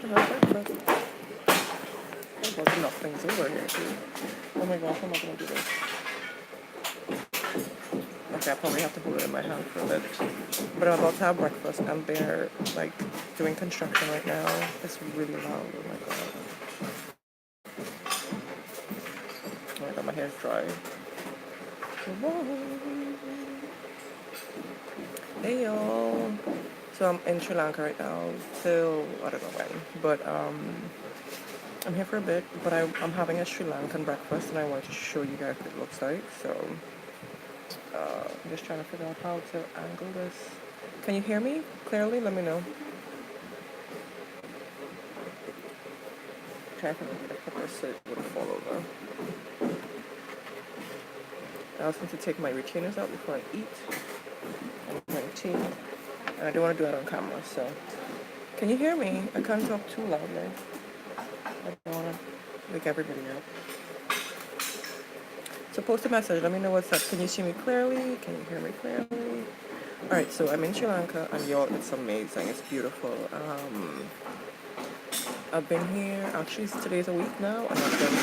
to have breakfast. There's enough things over here too. Oh my gosh, I'm not gonna do this. Okay, I probably have to hold it in my hand for a bit. But I'm about to have breakfast and they're like doing construction right now. It's really loud. Oh my god. Oh my god, my hair's dry. Hey y'all. So I'm in Sri Lanka right now till I don't know when. But I'm here for a bit, but I'm having a Sri Lankan breakfast and I want to show you guys what it looks like. So I'm just trying to figure out how to angle this. Can you hear me clearly? Let me know. Okay, I think I'm gonna put this so it wouldn't fall over. I also need to take my retainers out before I eat. I'm drinking tea. And I don't want to do that on camera, so. Can you hear me? I can't talk too loudly. I don't want to wake everybody up. So post a message, let me know what's up. Can you see me clearly? Can you hear me clearly? Alright, so I'm in Sri Lanka and y'all, it's amazing. It's beautiful. I've been here, actually today's a week now, and I've done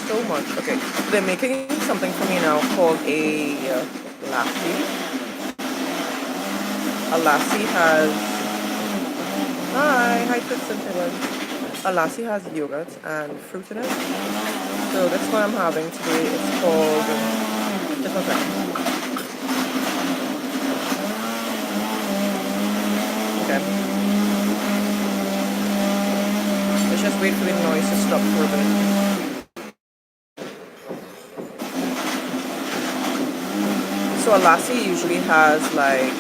so much. Okay, they're making something for me now called a lassi. A lassi has, hi Tristan Taylor. A lassi has yogurt and fruit in it. So that's what I'm having today. It's called, just one second. Okay. Let's just wait for the noise to stop for a minute. So a lassi usually has like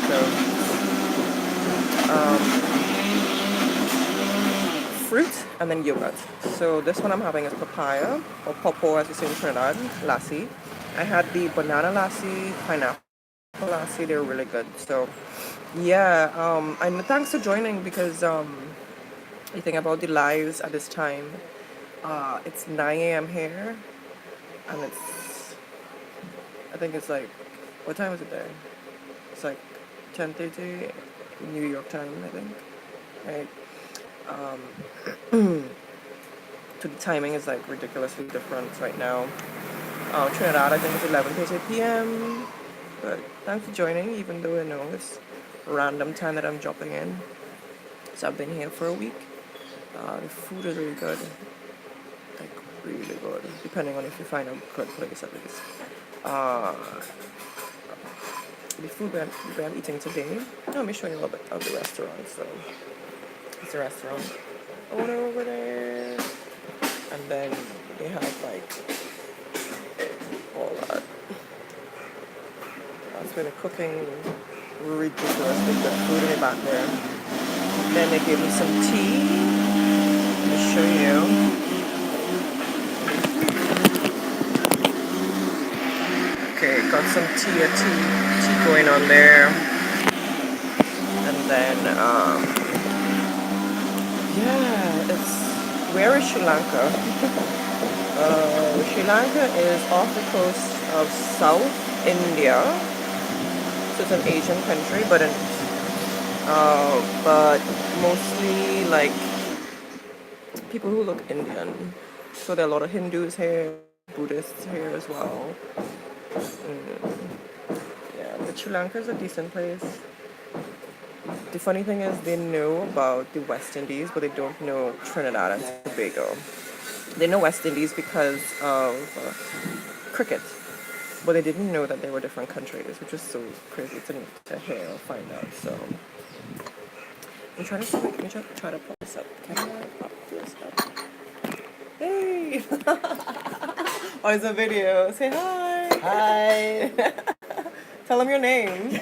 fruit and then yogurt. So this one I'm having is papaya, or popo as we say in Trinidad, lassi. I had the banana lassi, pineapple lassi, they're really good. So yeah, and thanks for joining because you think about the lives at this time. It's 9 a.m. here and I think it's like, what time is it there? It's like 10:30 New York time, I think, right? So the timing is like ridiculously different right now. Trinidad, I think it's 11:30 p.m. But thanks for joining, even though I know it's random time that I'm dropping in. So I've been here for a week. The food is really good, like really good, depending on if you find a good place at least. The food that I'm eating today, let me show you a little bit of the restaurant. So it's a restaurant owner over there, and then they have like all that. That's where they're cooking ridiculous good food in the back there. Then they gave me some tea. Let me show you. Okay, got some tea going on there. And then, yeah, where is Sri Lanka? Sri Lanka is off the coast of South India. So it's an Asian country, but mostly like people who look Indian. So there are a lot of Hindus here, Buddhists here as well. Yeah, but Sri Lanka is a decent place. The funny thing is they know about the West Indies, but they don't know Trinidad and Tobago. They know West Indies because of cricket, but they didn't know that they were different countries, which is so crazy to hear or find out. So I'm trying to see. Let me try to pop this up. Can I pop this up? Hey! Oh, it's a video. Say hi. Hi. Tell them your name.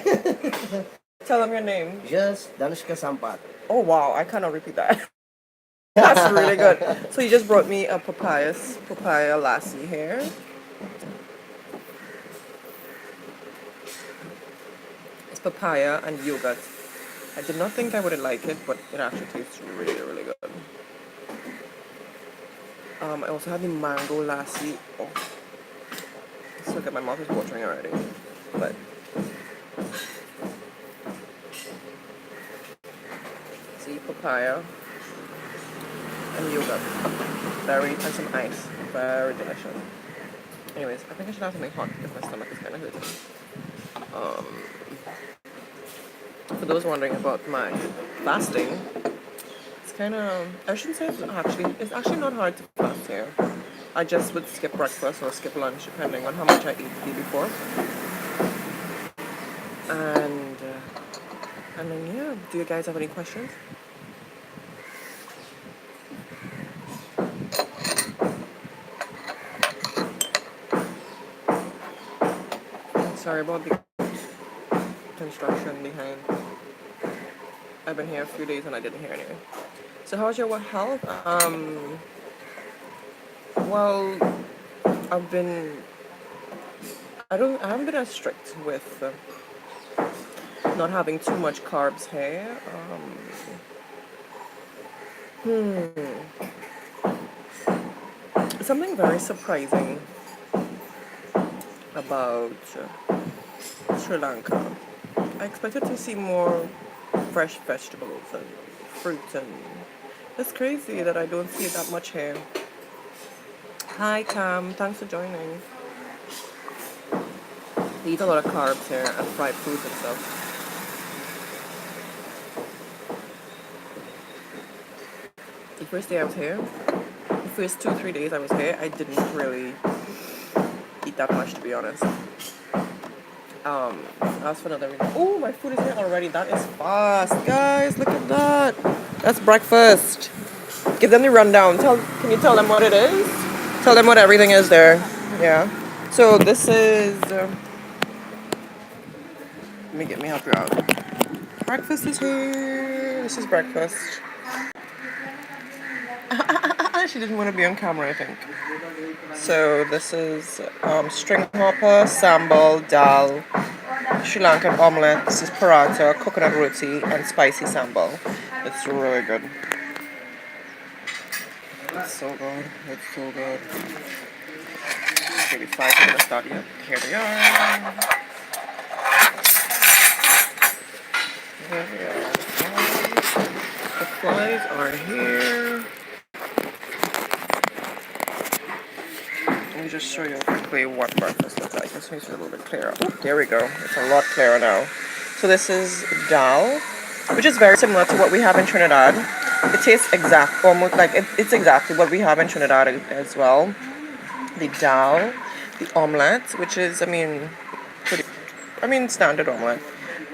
Tell them your name. Just Danushka Sampat. Oh wow, I cannot repeat that. That's really good. So you just brought me a papaya lassi here. It's papaya and yogurt. I did not think I would like it, but it actually tastes really, really good. I also had the mango lassi. Oh, so good. My mouth is watering already. But see, papaya. and yogurt. And some ice. Very delicious. Anyways, I think I should have something hot because my stomach is kind of hurting. For those wondering about my fasting, it's kind of, I shouldn't say it's actually not hard to fast here. I just would skip breakfast or skip lunch depending on how much I ate the day before. And then yeah, do you guys have any questions? Sorry about the construction behind. I've been here a few days and I didn't hear anything. So how's your health? Well, I've been. I haven't been as strict with not having too much carbs here. Something very surprising about Sri Lanka. I expected to see more fresh vegetables and fruit, and it's crazy that I don't see that much here. Hi Cam, thanks for joining. They eat a lot of carbs here and fried foods and stuff. The first day I was here, the first 2-3 days I was here, I didn't really eat that much, to be honest. As for another reason. Oh, my food is here already. That is fast, guys. Look at that. That's breakfast. Give them the rundown. Can you tell them what it is? Tell them what everything is there. Yeah. So this is. Let me help you out. Breakfast is here. This is breakfast. She didn't want to be on camera, I think. So this is string hopper, sambal, dal, Sri Lankan omelette. This is paratha, coconut roti, and spicy sambal. It's really good. It's so good. It's so good. Maybe 5 minutes start yet. Here they are. Here they are. The flies are here. Let me just show you quickly what breakfast looks like. This makes it a little bit clearer. Oh, there we go. It's a lot clearer now. So this is dal, which is very similar to what we have in Trinidad. It tastes almost like it's exactly what we have in Trinidad as well. The dal, the omelette, which is, standard omelette,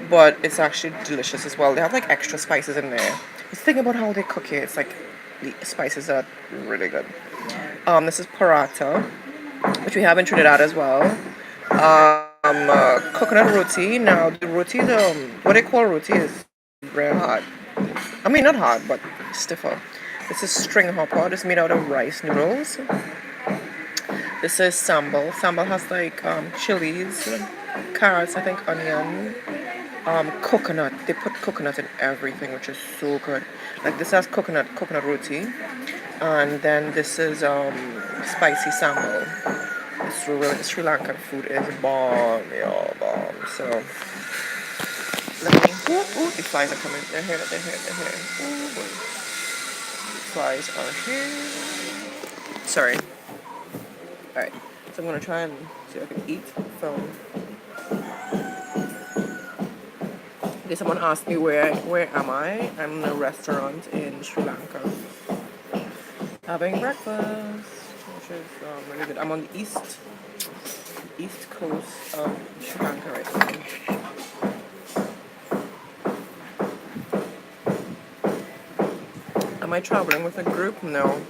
but it's actually delicious as well. They have like extra spices in there. The thing about how they cook it, it's like the spices are really good. This is paratha, which we have in Trinidad as well. Coconut roti. Now the roti, what they call roti is very hard. Not hard, but stiffer. This is string hopper. It's made out of rice noodles. This is sambal. Sambal has like chilies, carrots, I think onion, coconut. They put coconut in everything, which is so good. Like this has coconut roti, and then this is spicy sambal. It's really Sri Lankan food is bomb, yo, bomb. So let me. Ooh, the flies are coming. They're here. Ooh, boy. The flies are here. Sorry. Alright, so I'm gonna try and see if I can eat film. Okay, someone asked me where am I? I'm in a restaurant in Sri Lanka. Having breakfast, which is really good. I'm on the east coast of Sri Lanka right now. Am I traveling with a group? No.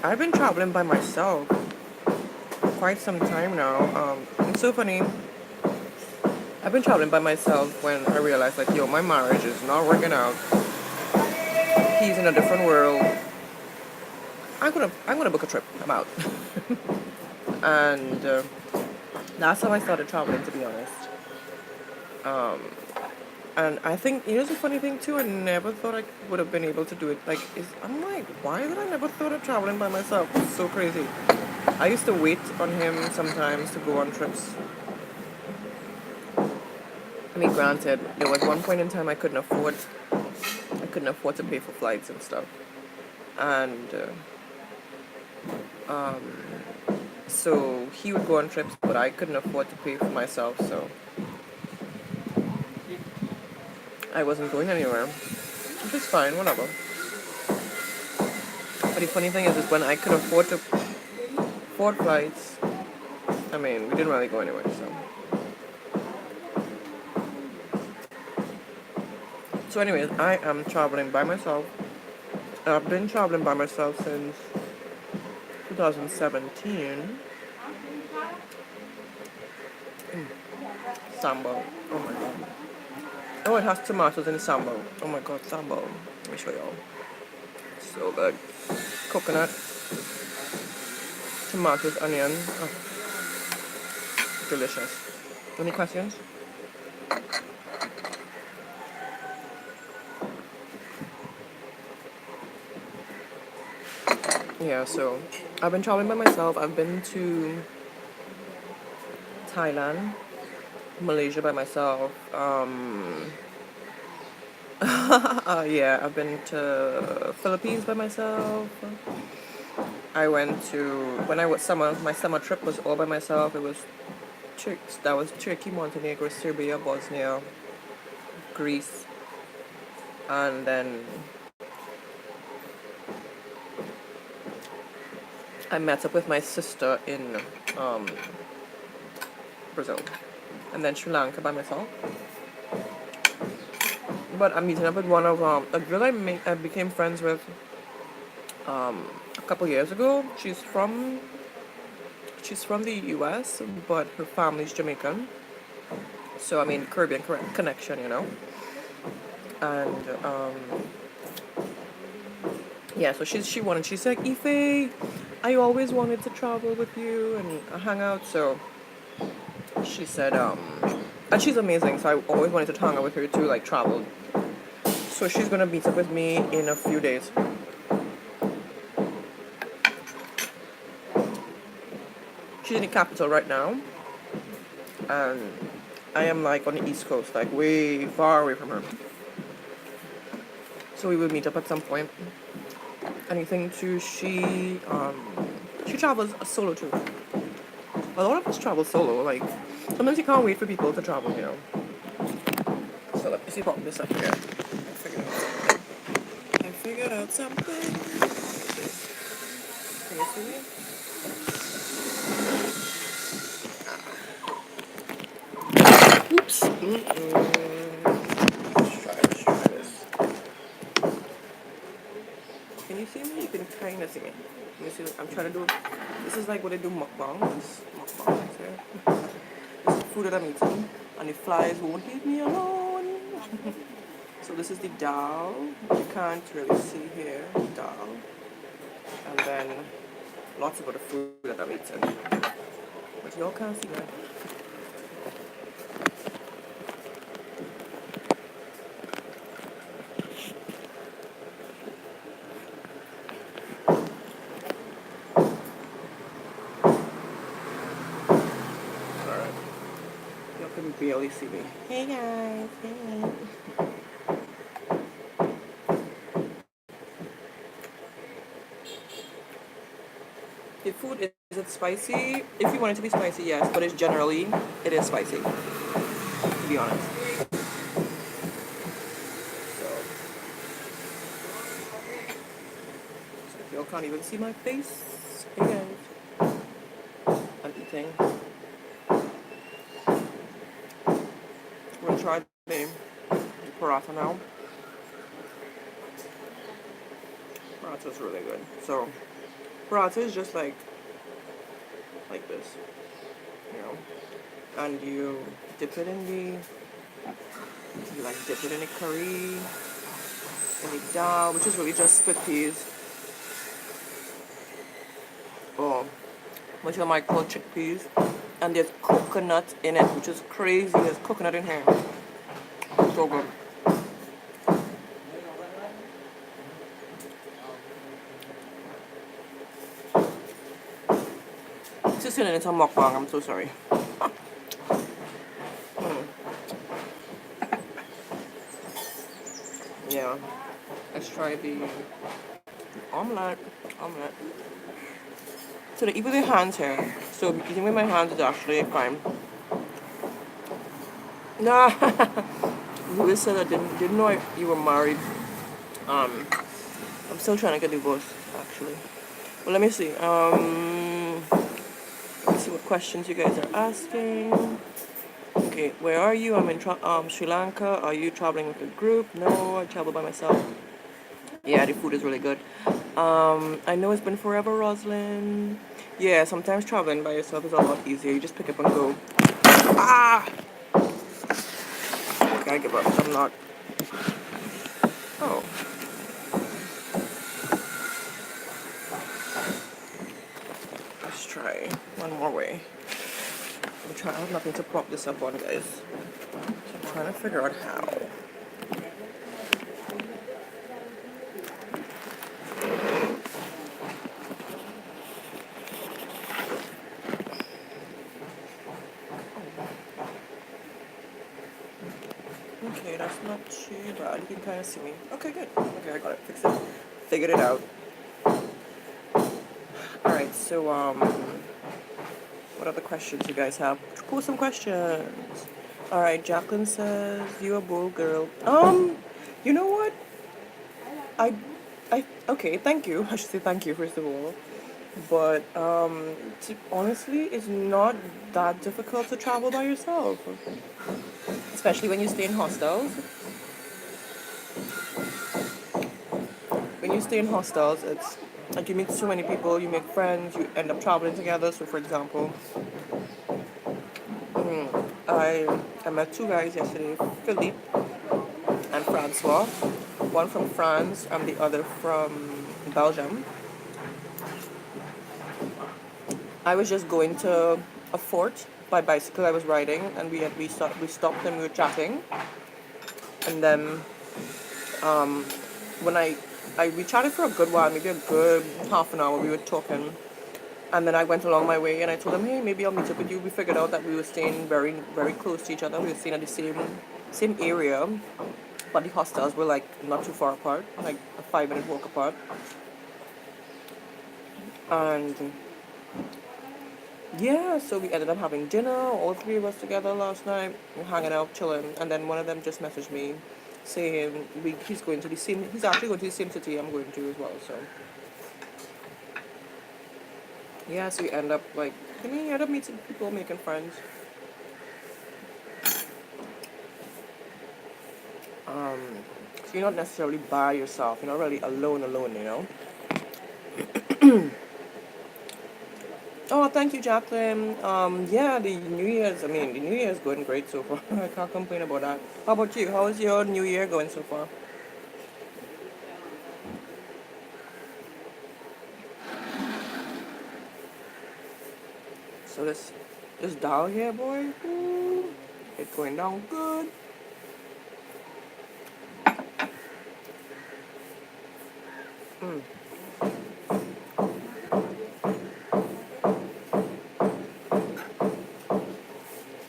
I've been traveling by myself for quite some time now. It's so funny. I've been traveling by myself when I realized, like, yo, my marriage is not working out. He's in a different world. I'm gonna book a trip. I'm out. And that's how I started traveling, to be honest. And I think, the funny thing too, I never thought I would have been able to do it. I'm like, why did I never thought of traveling by myself? It's so crazy. I used to wait on him sometimes to go on trips. Granted, there was one point in time I couldn't afford to pay for flights and stuff. and so he would go on trips, but I couldn't afford to pay for myself, so I wasn't going anywhere, which is fine, whatever. But the funny thing is when I could afford flights, I mean, we didn't really go anywhere, so. So anyways, I am traveling by myself. I've been traveling by myself since 2017. Sambo. Oh my god. Oh, it has tomatoes in sambo. Oh my god, sambo. Let me show y'all. So good. Coconut, tomatoes, onion. Oh, delicious. Any questions? Yeah, so I've been traveling by myself. I've been to Thailand, Malaysia by myself. Yeah, I've been to Philippines by myself. I went to when I was my summer trip was all by myself. It was that was Turkey, Montenegro, Serbia, Bosnia, Greece, and then I met up with my sister in um, Brazil, and then Sri Lanka by myself. But I'm meeting up with one of a girl I became friends with a couple years ago. She's from the U.S., but her family's Jamaican. So I mean Caribbean connection, you know. And yeah, so she said, Ife, I always wanted to travel with you and hang out. So she said, and she's amazing. So I always wanted to hang out with her too, like travel. So she's gonna meet up with me in a few days. She's in the capital right now, and I am like on the East Coast, like way far away from her. So we will meet up at some point. Anything to she travels solo too. A lot of us travel solo. Like sometimes you can't wait for people to travel, you know. So let me see pop this up here. I figured out something. Can you see me? Oops. Let's try this. Can you see me? You can kind of see me. Let me see. I'm trying to do. This is like what they do mukbangs. Mukbangs here. This is food that I'm eating, and the flies won't leave me alone. So this is the dal. You can't really see here. Dal, and then lots of other food that I'm eating, but y'all can't see that. Alright. Y'all can barely see me. Hey guys. Hey. The food is it spicy? If you want it to be spicy, yes, but it is spicy. To be honest. So if y'all can't even see my face, hey guys. I'm eating. We're gonna try the paratha now. Paratha is really good. So paratha is just like this, you know, and you dip it in dip it in the curry, in the dal, which is really just split peas, or which I might call chickpeas, and there's coconut in it, which is crazy. There's coconut in here. So good. Just turning into a mukbang, I'm so sorry. Yeah. Let's try the Omelette. Omelette. So they eat with their hands here. So eating with my hands is actually fine. Nah. You said I didn't know you were married. Um, I'm still trying to get divorced, actually. Well, let me see. Let me see what questions you guys are asking. Okay, where are you? I'm in Sri Lanka. Are you traveling with a group? No, I travel by myself. Yeah, the food is really good. I know it's been forever, Roslyn. Yeah, sometimes traveling by yourself is a lot easier. You just pick up and go. Ah! Okay, I give up. I'm not. Oh, let's try one more way. I'm trying. I have nothing to prop this up on, guys. So I'm trying to figure out how. Okay, that's not too bad. You can kind of see me. Okay, good. Okay, I got it. Fixed it. Figured it out. All right. So what other questions you guys have? Post some questions. All right. Jacqueline says you a bull girl. You know what? I, okay. Thank you. I should say thank you first of all. But honestly, it's not that difficult to travel by yourself, especially when you stay in hostels. When you stay in hostels, it's like you meet so many people, you make friends, you end up traveling together. So, for example, I met two guys yesterday, Philippe and Francois, one from France and the other from Belgium. I was just going to a fort by bicycle. I was riding, and we stopped and we were chatting, and then when we chatted for a good while, maybe a good half an hour. We were talking, and then I went along my way, and I told him, hey, maybe I'll meet up with you. We figured out that we were staying very very close to each other. We were staying at the same area, but the hostels were like not too far apart, like a 5 minute walk apart. And yeah, so we ended up having dinner, all three of us together last night, hanging out, chilling. And then one of them just messaged me saying he's actually going to the same city I'm going to as well. So yeah, so we end up we end up meeting people, making friends. So you're not necessarily by yourself. You're not really alone, you know? Oh, thank you, Jacqueline. Yeah, the New Year's going great so far. I can't complain about that. How about you? How is your New Year going so far? So this dal here, boy, it's going down good.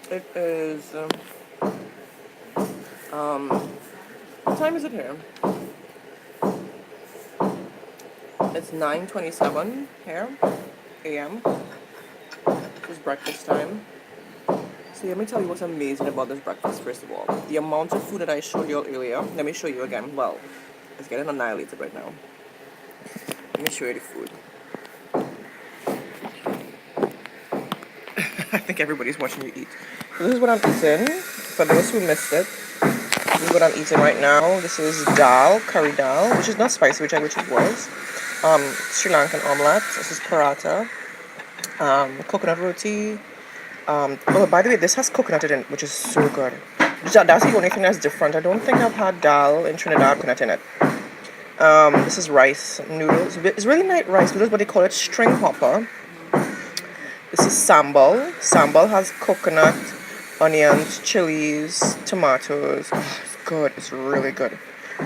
It is, what time is it here? It's 9:27 here, a.m. It's breakfast time. So let me tell you what's amazing about this breakfast, first of all. The amount of food that I showed you all earlier, let me show you again. Well, it's getting annihilated right now. Let me show you the food. I think everybody's watching you eat. So this is what I'm eating. For those who missed it, this is what I'm eating right now. This is dal, curry dal, which is not spicy, which I wish it was. Sri Lankan omelette. This is paratha. Coconut roti. Oh, by the way, this has coconut in it, which is so good. That's the only thing that's different. I don't think I've had dal in Trinidad with coconut in it. This is rice noodles. It's really nice rice noodles, but they call it string hopper. This is sambal. Sambal has coconut, onions, chilies, tomatoes. Oh, it's good. It's really good.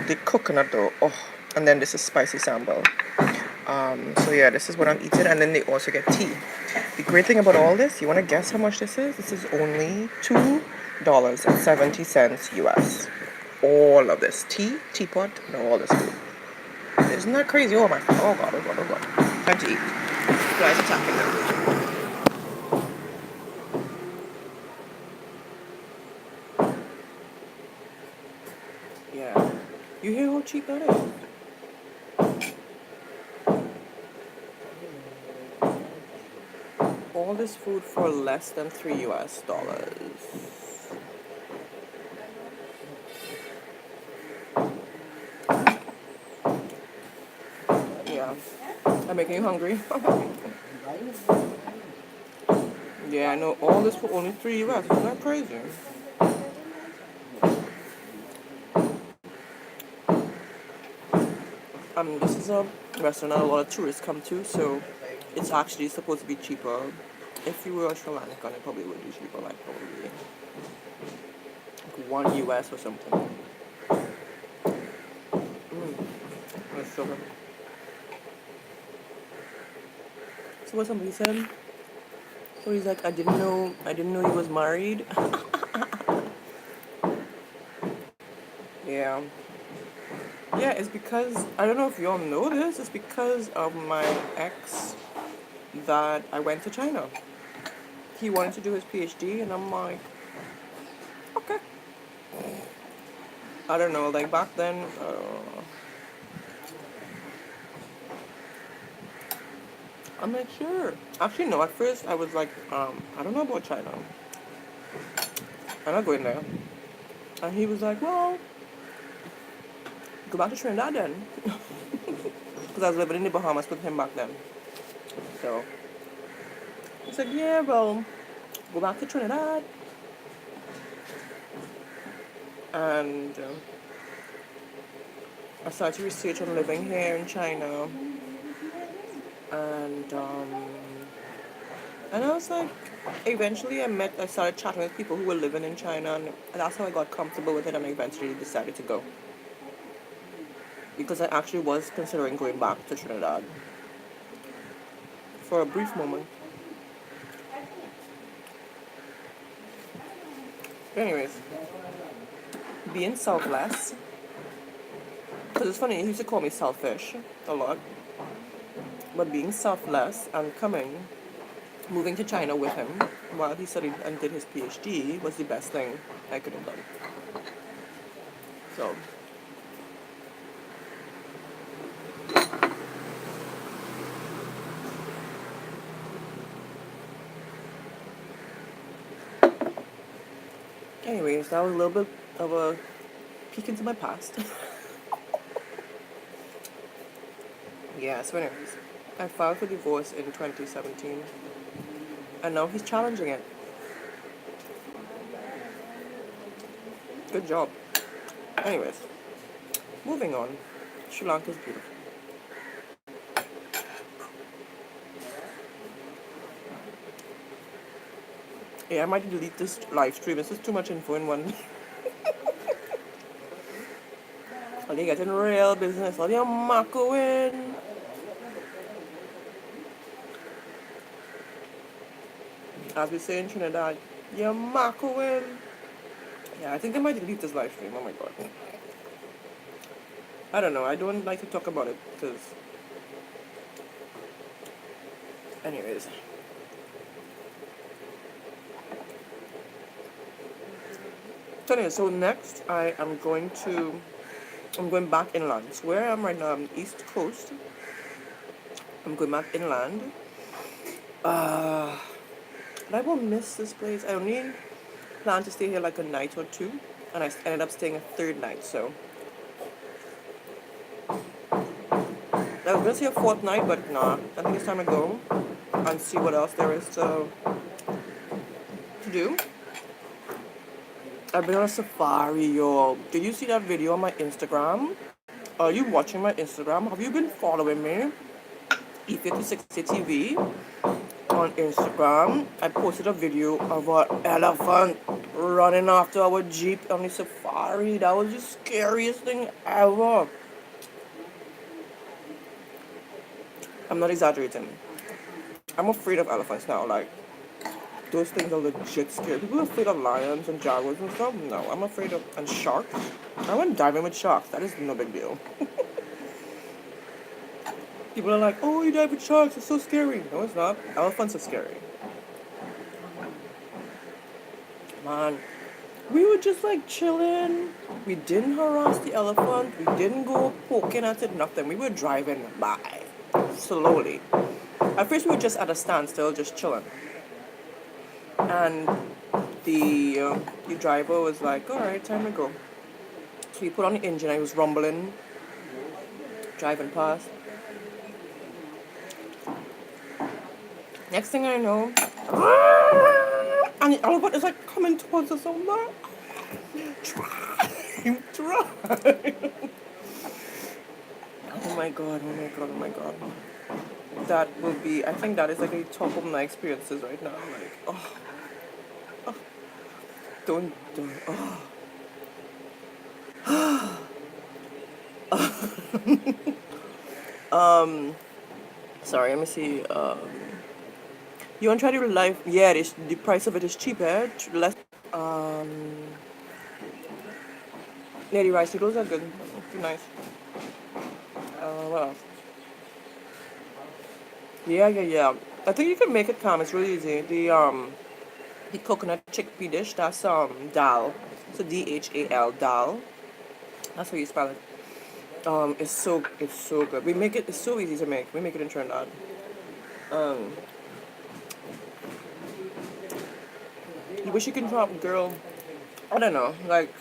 The coconut though. Oh, and then this is spicy sambal. So yeah, this is what I'm eating, and then they also get tea. The great thing about all this, you want to guess how much this is? This is only $2.70 US. All of this teapot, and all this food. Isn't that crazy? Oh my god, oh god, oh god, oh god. Time to eat. Flies attacking now. Yeah. You hear how cheap that is? All this food for less than $3 US. Yeah. I'm making you hungry. Yeah, I know all this for only $3 US. Isn't that crazy? This is a restaurant that a lot of tourists come to, so it's actually supposed to be cheaper. If you were a Sri Lankan, it probably would be cheaper, like probably like $1 US or something. That's so good. So what somebody said? So he's like, I didn't know he was married. Yeah. Yeah, it's because, I don't know if you all know this, it's because of my ex that I went to China. He wanted to do his PhD, and I'm like, okay. I don't know, like back then, I'm like, sure. Actually, no, at first I was like, I don't know about China. I'm not going there. And he was like, well, go back to Trinidad then. Because I was living in the Bahamas with him back then. So, he's like, yeah, well, go back to Trinidad. And I started to research on living here in China. And, and I was like, eventually I started chatting with people who were living in China. And that's how I got comfortable with it, and I eventually decided to go. Because I actually was considering going back to Trinidad for a brief moment. Anyways, being selfless, because it's funny, he used to call me selfish a lot, but being selfless and moving to China with him while he studied and did his PhD was the best thing I could have done. So, anyways, that was a little bit of a peek into my past. Yeah, so anyways, I filed for divorce in 2017, and now he's challenging it. Good job. Anyways, moving on. Sri Lanka is beautiful. Yeah, I might delete this live stream. This is too much info in one. Are they getting real business? Are they macroing? As we say in Trinidad, you're macroing. Yeah, I think I might delete this live stream. Oh my god. I don't know. I don't like to talk about it because. Anyways. So anyway, so next I'm going back inland. So where I am right now, I'm East Coast. I'm going back inland. And I will miss this place. I only plan to stay here like a night or two, and I ended up staying a third night. So I was gonna say a fourth night, but nah. I think it's time to go and see what else there is to do. I've been on a safari, y'all. Did you see that video on my Instagram? Are you watching my Instagram? Have you been following me? E5060 TV on Instagram. I posted a video of an elephant running after our Jeep on the safari. That was the scariest thing ever. I'm not exaggerating. I'm afraid of elephants now. Like, those things are legit scary. People are afraid of lions and jaguars and stuff. No, I'm afraid of... And sharks. I went diving with sharks. That is no big deal. People are like, oh, you dive with sharks, it's so scary. No, it's not. Elephants are scary. Man, we were just like chilling. We didn't harass the elephant. We didn't go poking at it, nothing. We were driving by slowly. At first, we were just at a standstill, just chilling. And the driver was like, all right, time to go. So he put on the engine. I was rumbling, driving past. Next thing I know, and the elephant is like coming towards us. I'm like, drive. Oh my god, oh my god, oh my god. That will be, I think that is like a top of my experiences right now. I'm like, oh, don't, sorry, let me see. You want to try to live? Yeah, the price of it is cheaper. Less. Yeah, the rice noodles are good. Too nice. What else? Yeah. I think you can make it calm. It's really easy. The coconut chickpea dish. That's dal. So DHAL dal. That's how you spell it. It's so good. We make it. It's so easy to make. We make it in Trinidad. Um, you wish you could travel, girl. I don't know. Like,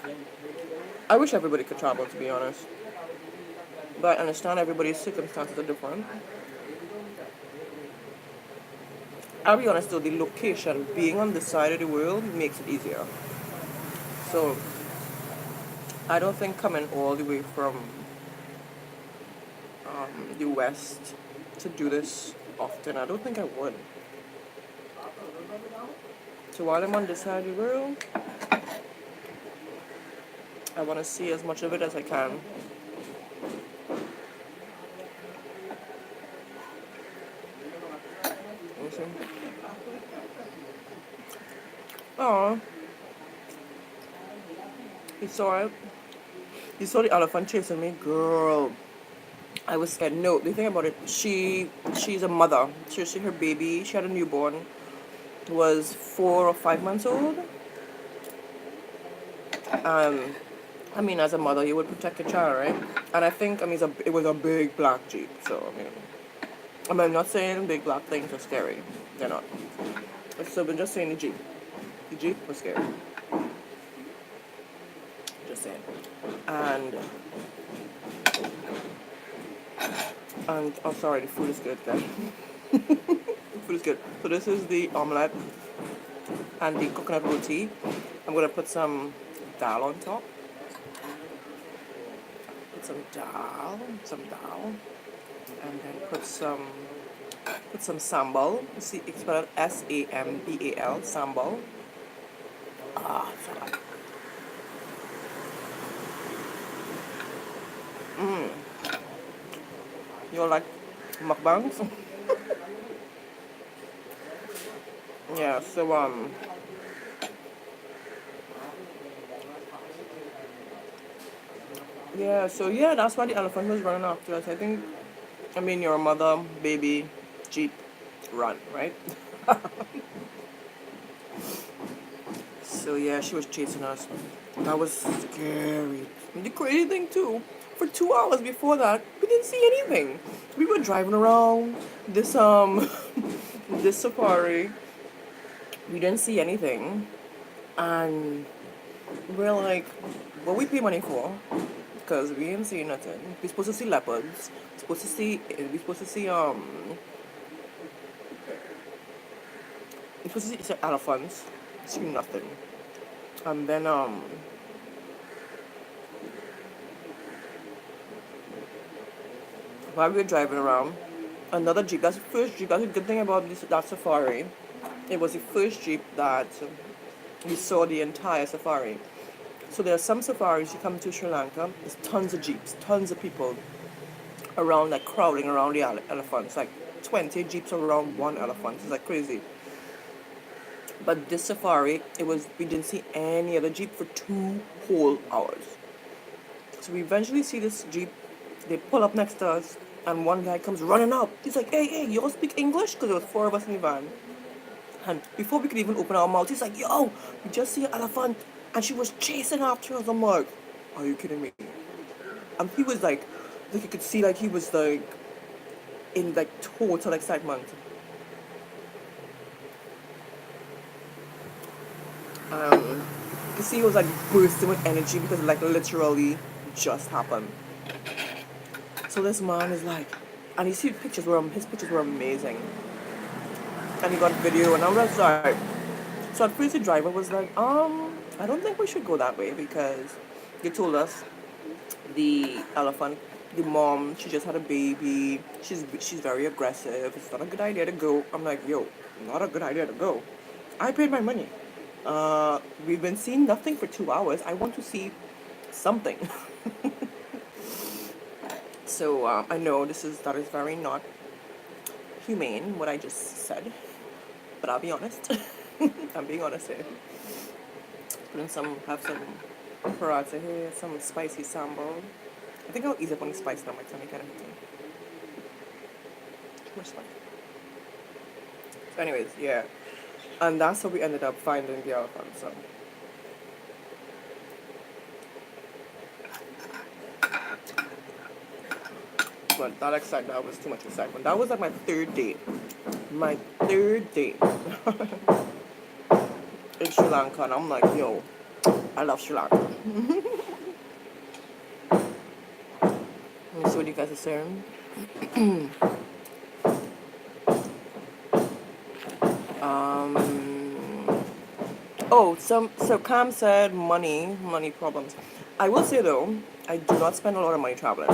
I wish everybody could travel, to be honest. But I understand everybody's circumstances are different. I'll be honest though, the location, being on this side of the world, makes it easier. So, I don't think coming all the way from the west to do this often, I don't think I would. So while I'm on this side of the world, I want to see as much of it as I can. Oh, you saw it? You saw the elephant chasing me? Girl, I was scared. No, the thing about it, she's a mother. Her baby, she had a newborn, was 4 or 5 months old. I mean, as a mother, you would protect your child, right? And I think, it was a big black Jeep. So, I'm not saying big black things are scary. They're not. So, I'm just saying the Jeep. The Jeep was scary. Just saying. And oh, sorry, the food is good, guys. The food is good. So this is the omelette and the coconut roti. I'm gonna put some dal on top. Put some dal, and then put some sambal. You see, it's spelled SAMBAL, sambal. Ah, so good. You like mukbangs? Yeah, so that's why the elephant was running after us. Your mother, baby, Jeep, run, right? So yeah, she was chasing us. That was scary. And the crazy thing too, for 2 hours before that, we didn't see anything. We were driving around this this safari. We didn't see anything, and we're like, what we pay money for? Because we didn't see nothing. We're supposed to see leopards. We're supposed to see elephants. See nothing. And then while we were driving around, another Jeep. That's the first Jeep. That's the good thing about that safari. It was the first Jeep that we saw the entire safari. So there are some safaris you come to Sri Lanka, there's tons of Jeeps, tons of people around, like crowding around the elephants, like 20 Jeeps around one elephant. It's like crazy. But this safari, we didn't see any other Jeep for 2 whole hours. So we eventually see this Jeep. They pull up next to us. And one guy comes running up. He's like, hey, y'all speak English? Because there was four of us in the van. And before we could even open our mouths, he's like, yo, we just see an elephant. And she was chasing after us. I'm like, are you kidding me? And he was like you could see like he was like in like total excitement. You could see he was like bursting with energy because it, like literally just happened. So this man is like, and you see his pictures were amazing. And he got video, and I was like, so at first the driver was like, I don't think we should go that way because they told us the elephant, the mom, she just had a baby. She's very aggressive. It's not a good idea to go. I'm like, yo, not a good idea to go. I paid my money. We've been seeing nothing for 2 hours. I want to see something. So I know that is very not humane what I just said, but I'll be honest. I'm being honest here. Have some paratha here, some spicy sambal. I think I'll ease up on the spice now. My tummy kind of hurting. Too much spice. So anyways, yeah. And that's how we ended up finding the elephant, so. But that was too much excitement. That was like my third date. My third date. In Sri Lanka, and I'm like, yo, I love Sri Lanka. Let me see what you guys are saying. So Cam said money problems. I will say though, I do not spend a lot of money traveling.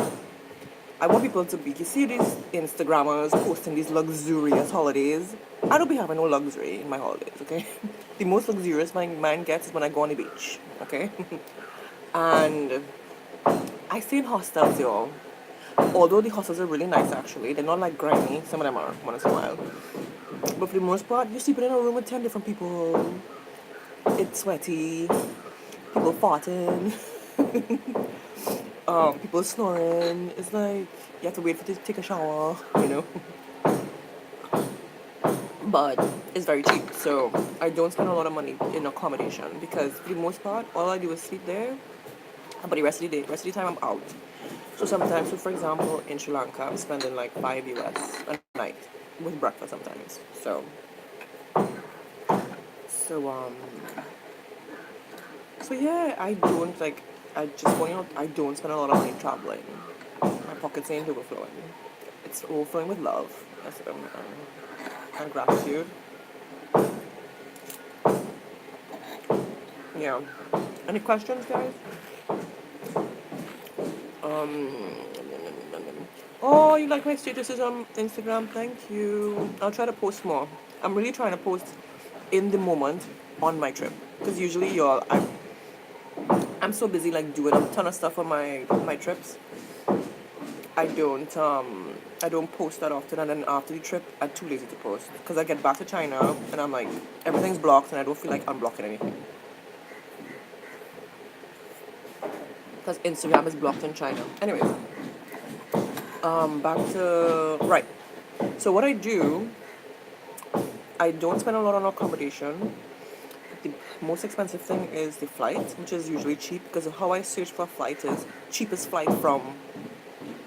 I want people to be, you see these Instagrammers posting these luxurious holidays. I don't be having no luxury in my holidays, okay? The most luxurious my mind gets is when I go on the beach, okay? And I stay in hostels, y'all. Although the hostels are really nice actually, they're not like grimy. Some of them are once in a while. But for the most part, you're sleeping in a room with 10 different people. It's sweaty. People farting. People snoring. It's like you have to wait to take a shower, you know. But it's very cheap, so I don't spend a lot of money in accommodation because for the most part, all I do is sleep there. But the rest of the time I'm out. So sometimes, for example, in Sri Lanka, I'm spending like $5 a night with breakfast sometimes. So so yeah, I just point out, I don't spend a lot of money traveling. My pockets ain't overflowing. It's overflowing with love. That's it, and gratitude. Yeah. Any questions, guys? Oh, you like my statuses on Instagram? Thank you. I'll try to post more. I'm really trying to post in the moment on my trip because usually, y'all, I'm so busy like doing a ton of stuff on my trips. I don't post that often, and then after the trip, I'm too lazy to post because I get back to China and I'm like everything's blocked and I don't feel like unblocking anything because Instagram is blocked in China. Anyways, back to right. So what I do, I don't spend a lot on accommodation. The most expensive thing is the flight, which is usually cheap because of how I search for a flight is cheapest flight from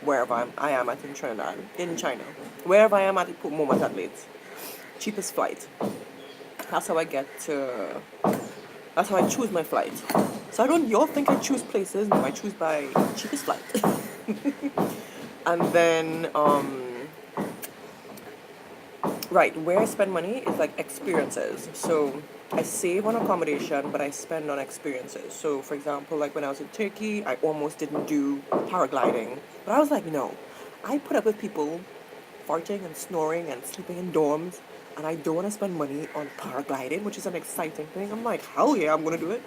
wherever I am at in Trinidad, in China. Wherever I am at the moment at late. Cheapest flight. That's how I that's how I choose my flight. So y'all think I choose places? No, I choose by cheapest flight. And then, right, where I spend money is like experiences. So I save on accommodation, but I spend on experiences. So for example, like when I was in Turkey, I almost didn't do paragliding. But I was like, no, I put up with people farting and snoring and sleeping in dorms, and I don't want to spend money on paragliding, which is an exciting thing. I'm like, hell yeah, I'm going to do it.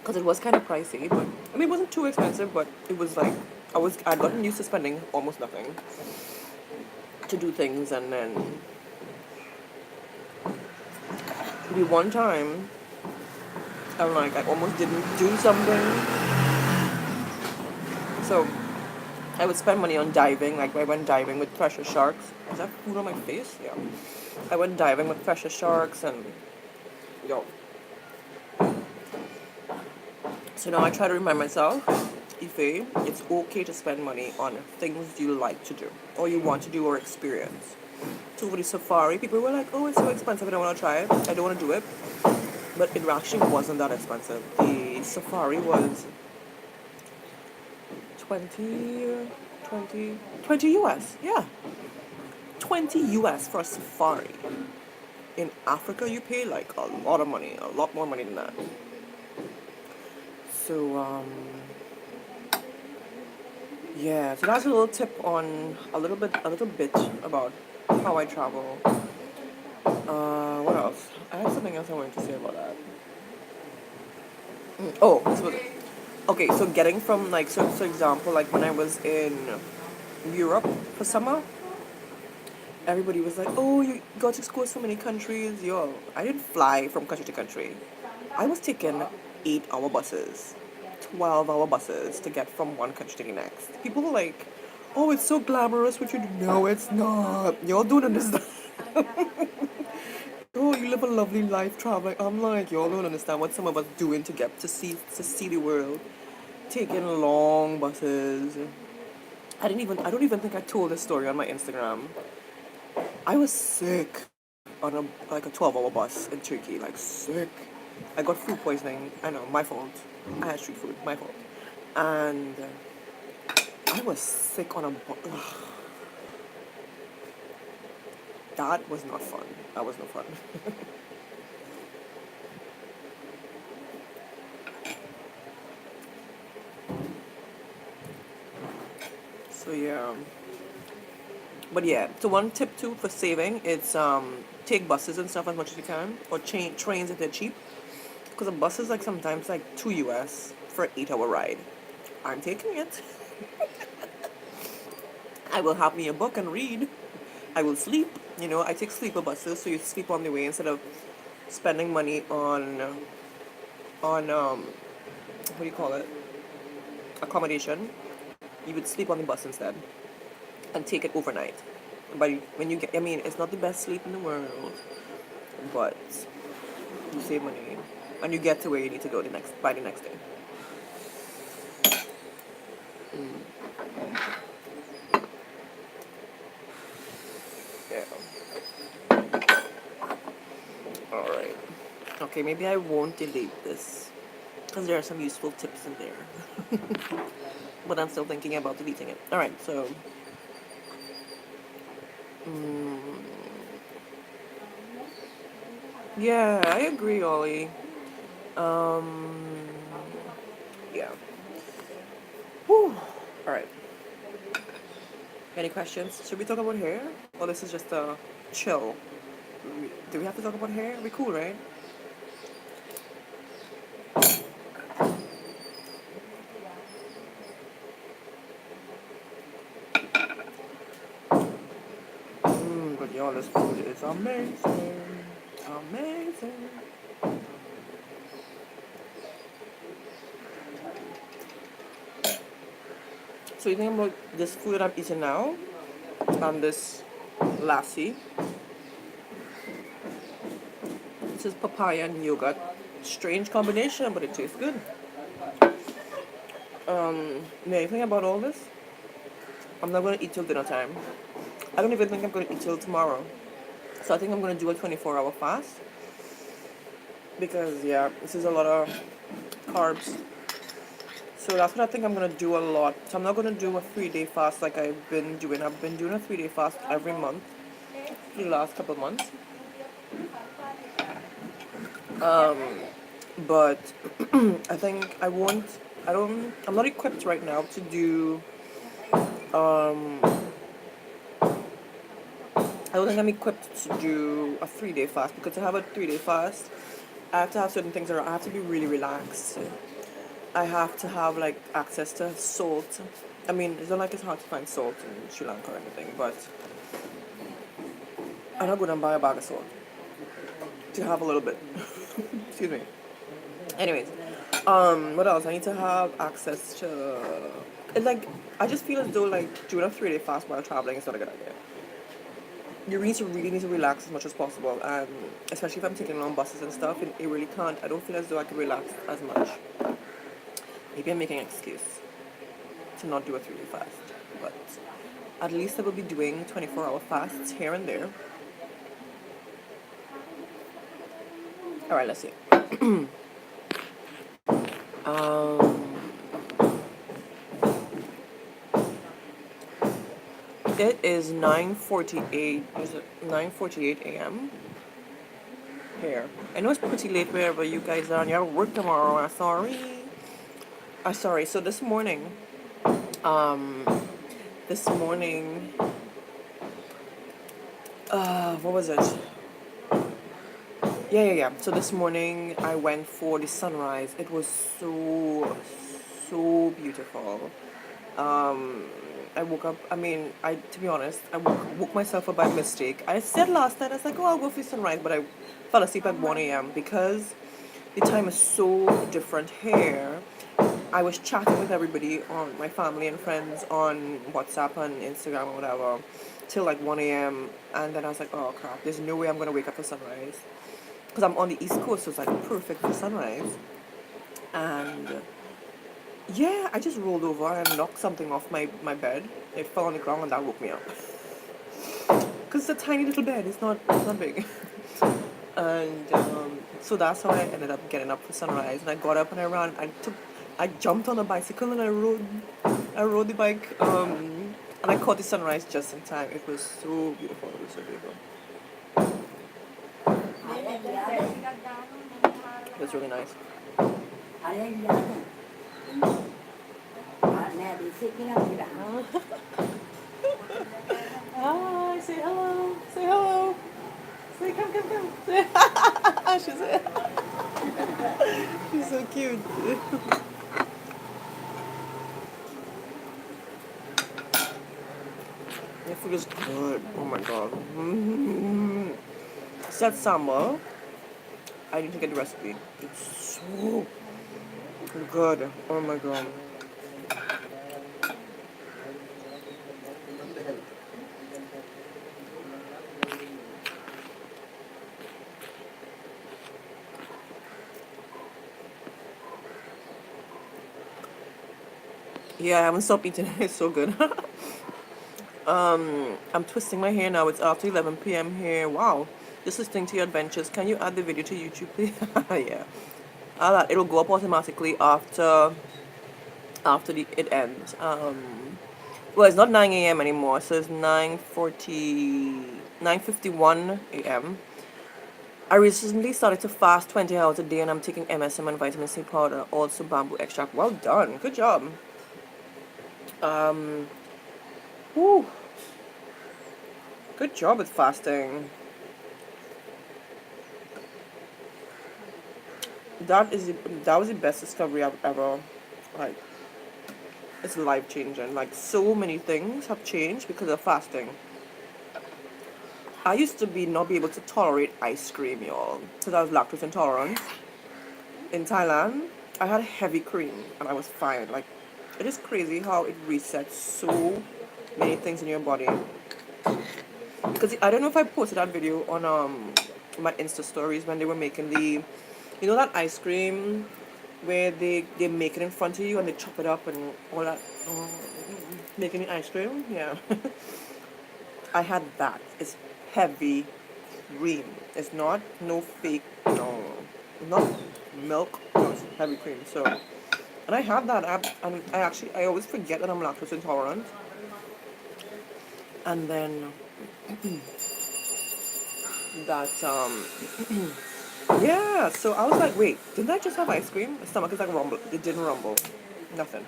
Because it was kind of pricey, but I mean, it wasn't too expensive, but it was like, I'd gotten used to spending almost nothing to do things, and then the one time, I'm like, I almost didn't do something. So I would spend money on diving. Like I went diving with precious sharks. Is that food on my face? Yeah. I went diving with precious sharks and yo. So now I try to remind myself, Ife, it's okay to spend money on things you like to do or you want to do or experience. So for the safari, people were like, "Oh, it's so expensive. I don't want to try it. I don't want to do it." But it actually wasn't that expensive. The safari was 20, 20 US. Yeah. 20 US for a safari. In Africa, you pay like a lot of money, a lot more money than that. So, yeah, so that's a little tip on a little bit about how I travel. What else? I had something else I wanted to say about that. Oh, this was it. Okay, so getting from like, so for example, like when I was in Europe for summer, everybody was like, "Oh, you got to explore so many countries." Yo, I didn't fly from country to country. I was taking 8-hour buses, 12-hour buses to get from one country to the next. People were like, "Oh, it's so glamorous what you do." No, it's not. Y'all don't understand. Oh, you live a lovely life traveling. I'm like, y'all don't understand what some of us doing to get to see the world. Taking long buses. I don't even think I told this story on my Instagram. I was sick on like a 12-hour bus in Turkey, like sick. I got food poisoning. I know, my fault. I had street food, my fault. And I was sick on a bus. That was not fun. That was no fun. So yeah. But yeah, so one tip too for saving, it's take buses and stuff as much as you can, or trains if they're cheap. Because a bus is like sometimes like 2 US for an 8-hour ride. I'm taking it. I will have me a book and read. I will sleep. You know, I take sleeper buses, so you sleep on the way instead of spending money on what do you call it? Accommodation. You would sleep on the bus instead and take it overnight. But when you get, I mean, it's not the best sleep in the world, but you save money and you get to where you need to go by the next day. Yeah. All right. Okay, maybe I won't delete this because there are some useful tips in there. But I'm still thinking about deleting it. All right. So, yeah, I agree, Ollie. Um, yeah. Whew. All right. Any questions? Should we talk about hair? Or this is just a chill? Do we have to talk about hair? We cool, right? But y'all, this food is amazing. Amazing. So you think about this food that I'm eating now and this lassi. This is papaya and yogurt. Strange combination, but it tastes good. Yeah, you think about all this? I'm not gonna eat till dinner time. I don't even think I'm gonna eat till tomorrow. So I think I'm gonna do a 24-hour fast because yeah, this is a lot of carbs. So that's what I think I'm gonna do a lot. So I'm not gonna do a 3-day fast like I've been doing. I've been doing a 3-day fast every month for the last couple of months. But I think I won't. I don't. I'm not equipped right now to do. I don't think I'm equipped to do a 3-day fast because to have a 3-day fast, I have to have certain things around. I have to be really relaxed. I have to have like access to salt. I mean, it's not like it's hard to find salt in Sri Lanka or anything, but I'm not gonna buy a bag of salt to have a little bit. Excuse me. Anyways, what else? I need to have access to And like, I just feel as though like doing a 3-day fast while traveling is not a good idea. You really need to relax as much as possible, and especially if I'm taking long buses and stuff, and it really can't. I don't feel as though I can relax as much. Maybe I'm making an excuse to not do a 3-day fast, but at least I will be doing 24-hour fasts here and there. All right, let's see. Um, it is 9:48. Is it 9:48 a.m. here? I know it's pretty late wherever you guys are. And you have work tomorrow. I'm sorry. I'm sorry. So um, this morning, what was it? Yeah. So this morning I went for the sunrise. It was so beautiful. I woke up. I mean, to be honest, I woke myself up by mistake. I said last night I was like, oh, I'll go for sunrise, but I fell asleep at 1 a.m. because the time is so different here. I was chatting with everybody on my family and friends on WhatsApp and Instagram or whatever till like 1 a.m. And then I was like, oh crap, there's no way I'm gonna wake up for sunrise because I'm on the East Coast, so it's like perfect for sunrise. And yeah, I just rolled over and knocked something off my bed. It fell on the ground and that woke me up. Because it's a tiny little bed, it's not big. And so that's how I ended up getting up for sunrise. And I got up and I ran. I jumped on a bicycle and I rode the bike. And I caught the sunrise just in time. It was so beautiful. It was so beautiful. It was really nice. Hi, say hello. Say hello. Say come. She's so cute. The food is good. Oh my god. It's that sambal. I need to get the recipe. It's so good. Oh my god. Yeah, I haven't stopped eating it. It's so good. I'm twisting my hair now. It's after 11 p.m. here. Wow. Just listening to your adventures. Can you add the video to YouTube, please? Yeah. It'll go up automatically after it ends. Well, it's not 9 a.m. anymore, so it's 9:51 a.m. I recently started to fast 20 hours a day, and I'm taking MSM and vitamin C powder, also bamboo extract. Well done. Good job. Whew. Good job with fasting. That was the best discovery I've ever, like, it's life changing. Like, so many things have changed because of fasting. I used to not be able to tolerate ice cream, y'all, because I was lactose intolerant. In Thailand, I had heavy cream and I was fine. Like, it is crazy how it resets so many things in your body. Because I don't know if I posted that video on my Insta stories when they were making that ice cream where they make it in front of you and they chop it up and all that, making the ice cream. Yeah. I had that. It's heavy cream. It's not no fake, no, not milk. No, it's heavy cream. So, and I had that. And I always forget that I'm lactose intolerant. And then that yeah. So I was like, wait, didn't I just have ice cream? My stomach is like rumble. It didn't rumble. Nothing.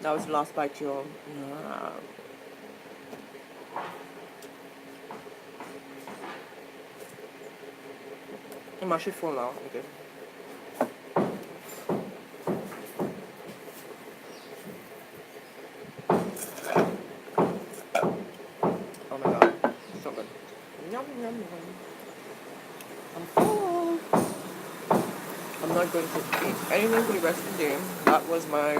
That was the last bite, y'all. Yeah. I'm actually full now. Okay. Oh my god. So good. Yum, yum, yum. I'm full. I'm not going to eat anything for the rest of the day. That was my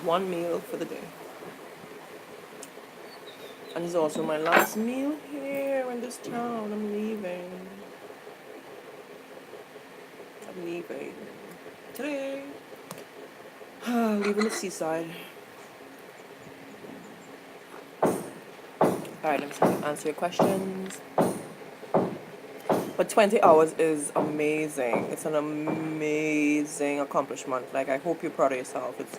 one meal for the day. And it's also my last meal here in this town. I'm leaving. I'm leaving. Today. Leaving the seaside. Alright, let me answer your questions. But 20 hours is amazing. It's an amazing accomplishment. Like, I hope you're proud of yourself. It's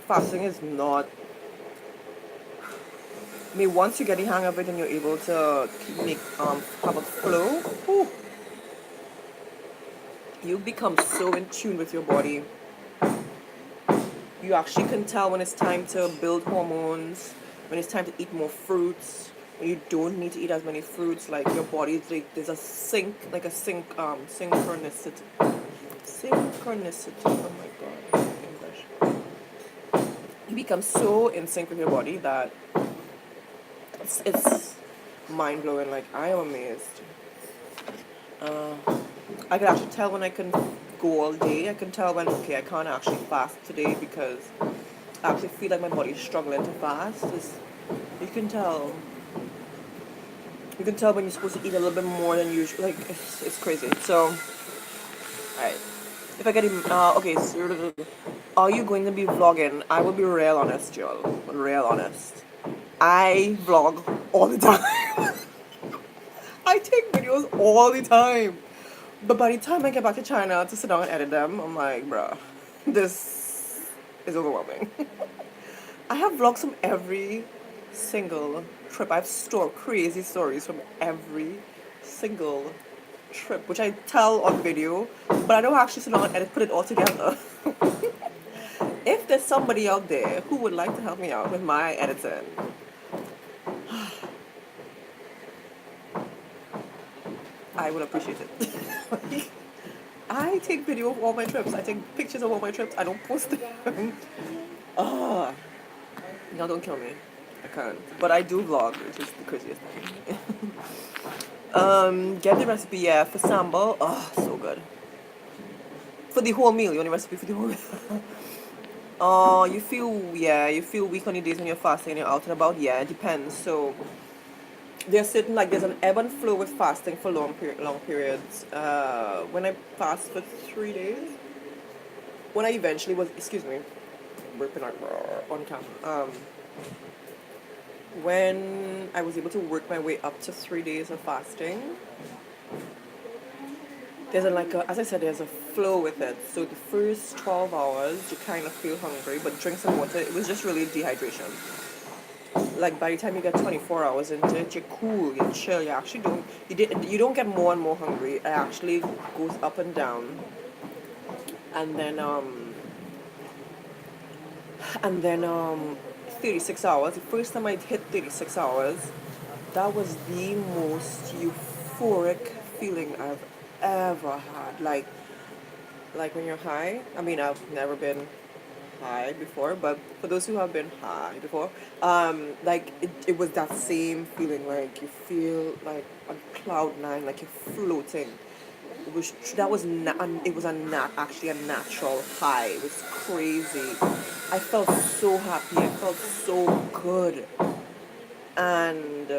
fasting is not. I mean, once you get the hang of it and you're able to have a flow, whew, you become so in tune with your body. You actually can tell when it's time to build hormones, when it's time to eat more fruits, when you don't need to eat as many fruits. Like your body, like, there's a synchronicity. Synchronicity. Oh my god, English. You become so in sync with your body that it's mind blowing. Like, I am amazed. I can actually tell when I can go all day. I can tell when, okay, I can't actually fast today because I actually feel like my body's struggling to fast. You can tell. You can tell when you're supposed to eat a little bit more than usual. Like, it's crazy. So, alright. If I get okay, so are you going to be vlogging? I will be real honest, y'all. Real honest. I vlog all the time. I take videos all the time. But by the time I get back to China to sit down and edit them, I'm like, bruh, this is overwhelming. I have vlogs from every single trip. I've stored crazy stories from every single trip, which I tell on video, but I don't actually sit down and edit, put it all together. If there's somebody out there who would like to help me out with my editing, I would appreciate it. I take video of all my trips. I take pictures of all my trips. I don't post them. Ah, no, don't kill me. I can't. But I do vlog, which is the craziest thing. Get the recipe, yeah, for sambal. Oh, so good. For the whole meal, you want the recipe for the whole meal? Oh, you feel weak on your days when you're fasting and you're out and about? Yeah, it depends. So, there's certain, like, there's an ebb and flow with fasting for long periods. When I fast for 3 days, when I eventually was, excuse me, ripping out on camera. When I was able to work my way up to 3 days of fasting, there's as I said, there's a flow with it. So the first 12 hours, you kind of feel hungry, but drink some water. It was just really dehydration. Like, by the time you get 24 hours into it, you're cool, you're chill. You actually you don't get more and more hungry. It actually goes up and down. And then 36 hours. The first time I hit 36 hours, that was the most euphoric feeling I've ever had. Like when you're high. I mean, I've never been high before, but for those who have been high before, like it was that same feeling. Like you feel like on cloud nine, like you're floating. It was actually a natural high. It was crazy. I felt so happy. I felt so good, and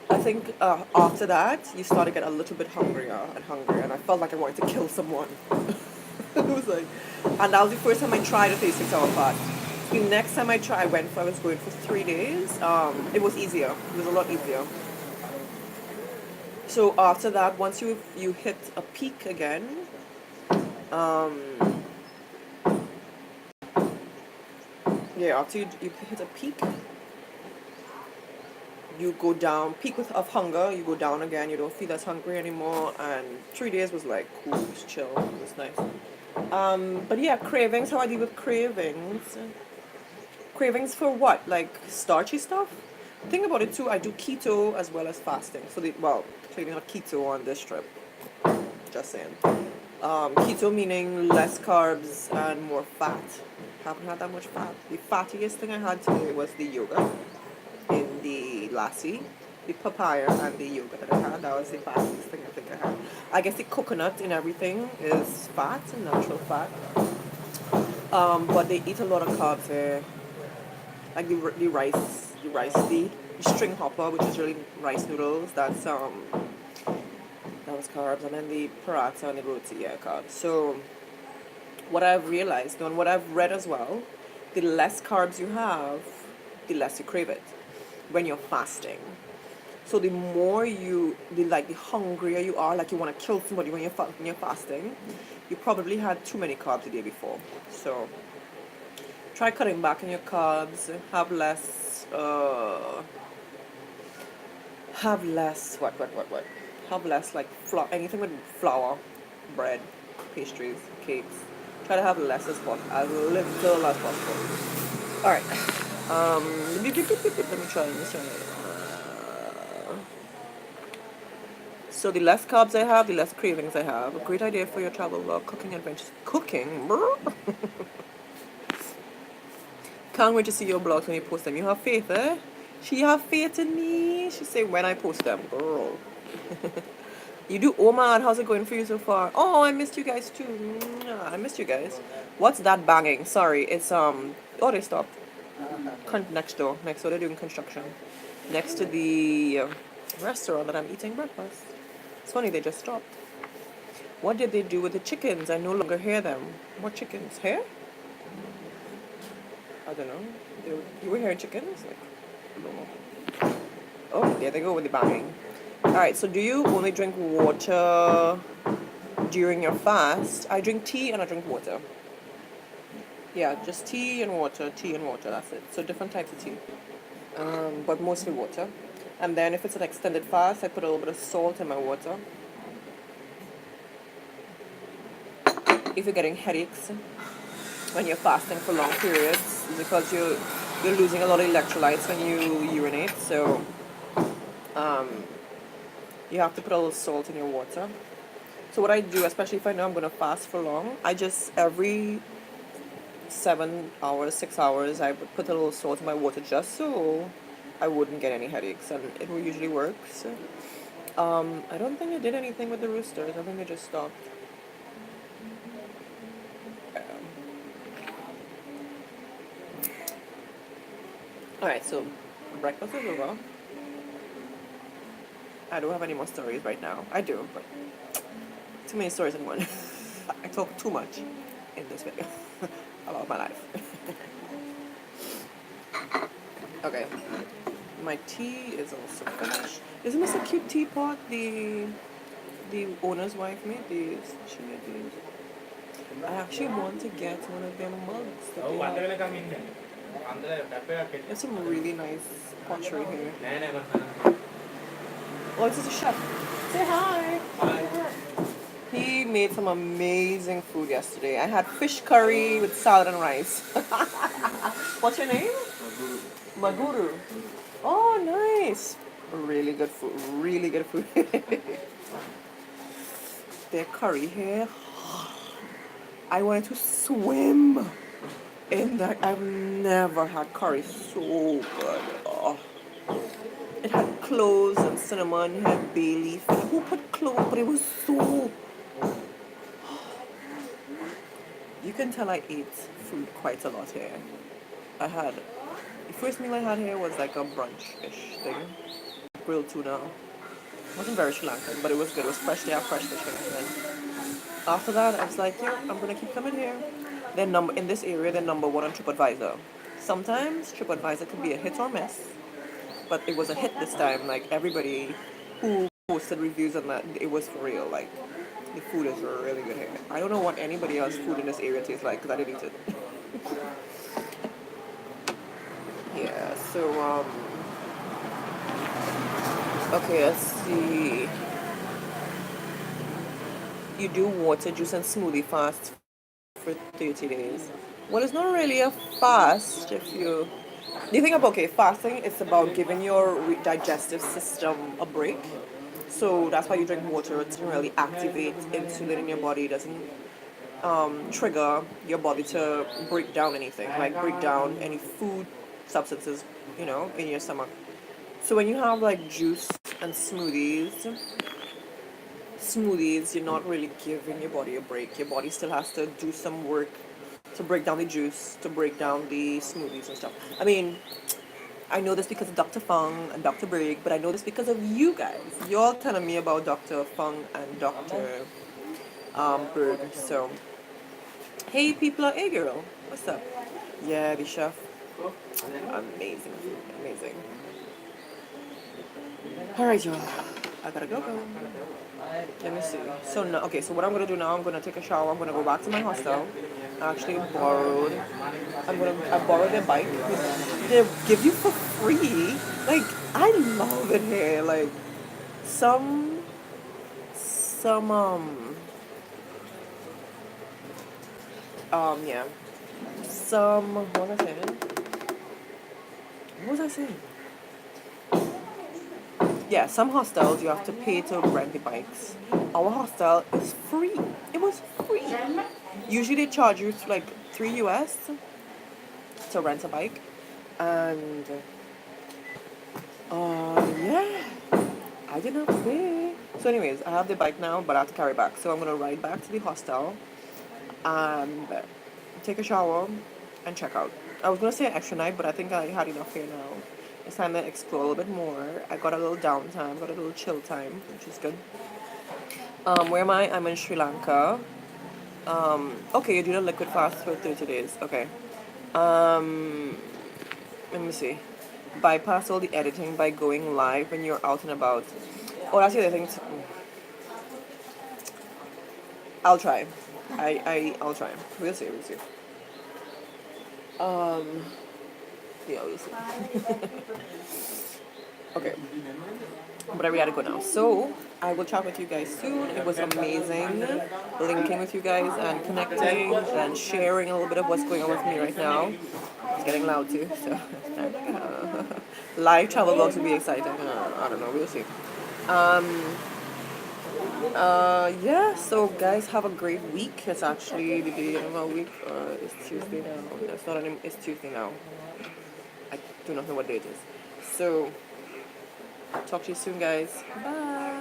I think after that you start to get a little bit hungrier and hungrier, and I felt like I wanted to kill someone. It was like, and that was the first time I tried a 36-hour fast. The next time I was going for 3 days. It was easier. It was a lot easier. So after that, once you hit a peak again, after you hit a peak, you go down, of hunger, you go down again, you don't feel as hungry anymore, and 3 days was like cool, it was chill, it was nice. But yeah, cravings, how I deal with cravings. Cravings for what? Like starchy stuff? Think about it too, I do keto as well as fasting. Clearly not keto on this trip. Just saying. Keto meaning less carbs and more fat. Haven't had that much fat. The fattiest thing I had today was the yogurt in the lassi. the papaya and the yogurt that I had. That was the fastest thing I think I had. I guess the coconut in everything is fat, natural fat. But they eat a lot of carbs there. Like the string hopper, which is really rice noodles. That was carbs, and then the paratha and the roti, yeah, carbs. So what I've realized and what I've read as well, the less carbs you have, the less you crave it when you're fasting. So the more the hungrier you are, like you want to kill somebody when you're fasting, you probably had too many carbs the day before. So try cutting back on your carbs. What? Have less like anything with flour, bread, pastries, cakes. Try to have less as possible, as little as possible. All right. Let me try. So the less carbs I have, the less cravings I have. A great idea for your travel vlog, cooking adventures. Cooking? Can't wait to see your blogs when you post them. You have faith, eh? She have faith in me. She say when I post them, girl. You do Omar, how's it going for you so far? Oh, I missed you guys too. Mwah, I missed you guys. What's that banging? Sorry, it's oh, they stopped. Next door they're doing construction. Next to the restaurant that I'm eating breakfast. It's funny, they just stopped. What did they do with the chickens? I no longer hear them. What chickens? Hair? I don't know. You were hearing chickens? Like, I don't know. Oh, there they go with the banging. Alright, so do you only drink water during your fast? I drink tea and I drink water. Yeah, just tea and water, that's it. So different types of tea. But mostly water. And then if it's an extended fast, I put a little bit of salt in my water. If you're getting headaches when you're fasting for long periods, because you're losing a lot of electrolytes when you urinate, so you have to put a little salt in your water. So what I do, especially if I know I'm going to fast for long, I just every 7 hours, 6 hours, I would put a little salt in my water just so I wouldn't get any headaches, and it usually works. I don't think I did anything with the roosters. I think they just stopped. Alright, so breakfast is over. I don't have any more stories right now. I do, but too many stories in one. I talk too much in this video about my life. Okay, my tea is also finished. Isn't this a cute teapot? The owner's wife made these. She made these. I actually want to get one of them mugs that they have. There's some really nice pottery here. Oh, this is a chef. Say hi. Hi. He made some amazing food yesterday. I had fish curry with salad and rice. What's your name? Maguru. Oh, nice. Really good food. Really good food. Their curry here. I wanted to swim in that. I've never had curry so good. Oh. It had cloves and cinnamon, it had bay leaf. Who put cloves? But it was so... You can tell I ate food quite a lot here. The first meal I had here was like a brunch-ish thing. Grilled tuna. It wasn't very Sri Lankan, but it was good. It was fresh. They have fresh fish here. And after that, I was like, yeah, I'm going to keep coming here. In this area, they're number one on TripAdvisor. Sometimes TripAdvisor can be a hit or miss. But it was a hit this time. Like, everybody who posted reviews on that, it was for real. Like, the food is really good here. I don't know what anybody else's food in this area tastes like, because I didn't eat it. Yeah, so, okay, let's see. You do water, juice, and smoothie fast for 30 days. Well, it's not really a fast if you... The thing about, okay, fasting, it's about giving your digestive system a break. So that's why you drink water. It doesn't really activate insulin in your body. It doesn't trigger your body to break down anything, like break down any food substances, in your stomach. So when you have like juice and smoothies, you're not really giving your body a break. Your body still has to do some work to break down the juice, to break down the smoothies and stuff. I mean, I know this because of Dr. Fung and Dr. Brig, but I know this because of you guys. You're telling me about Dr. Fung and Dr. Berg. So, hey people, hey girl, what's up? Yeah, the chef, amazing, amazing. All right, y'all, I gotta go. Let me see. So now, okay, so what I'm gonna do now, I'm gonna take a shower. I'm gonna go back to my hostel. I actually borrowed. I borrowed their bike. They give you for free. Like I love it here. Like some some yeah, some what was I saying? What was I saying? Yeah, some hostels you have to pay to rent the bikes. Our hostel is free. It was free. Usually they charge you like $3 to rent a bike, and yeah, I did not pay. So, anyways, I have the bike now, but I have to carry back. So I'm gonna ride back to the hostel and take a shower and check out. I was gonna say an extra night, but I think I had enough here now. It's time to explore a little bit more. I got a little downtime, got a little chill time, which is good. Where am I? I'm in Sri Lanka. Okay, you're doing a liquid fast for 30 days. Okay. Um, Let me see. Bypass all the editing by going live when you're out and about. Oh, that's the other thing. I'll try. I'll try. We'll see. We'll see. Um, yeah, we'll see. Okay. But I really gotta go now. So I will chat with you guys soon. It was amazing linking with you guys and connecting and sharing a little bit of what's going on with me right now. It's getting loud too, so live travel vlogs will be exciting. I don't know, we'll see. Yeah, so guys, have a great week. It's actually the beginning of our week. It's Tuesday now. It's not any, it's Tuesday now. I do not know what day it is. So, talk to you soon, guys. Bye.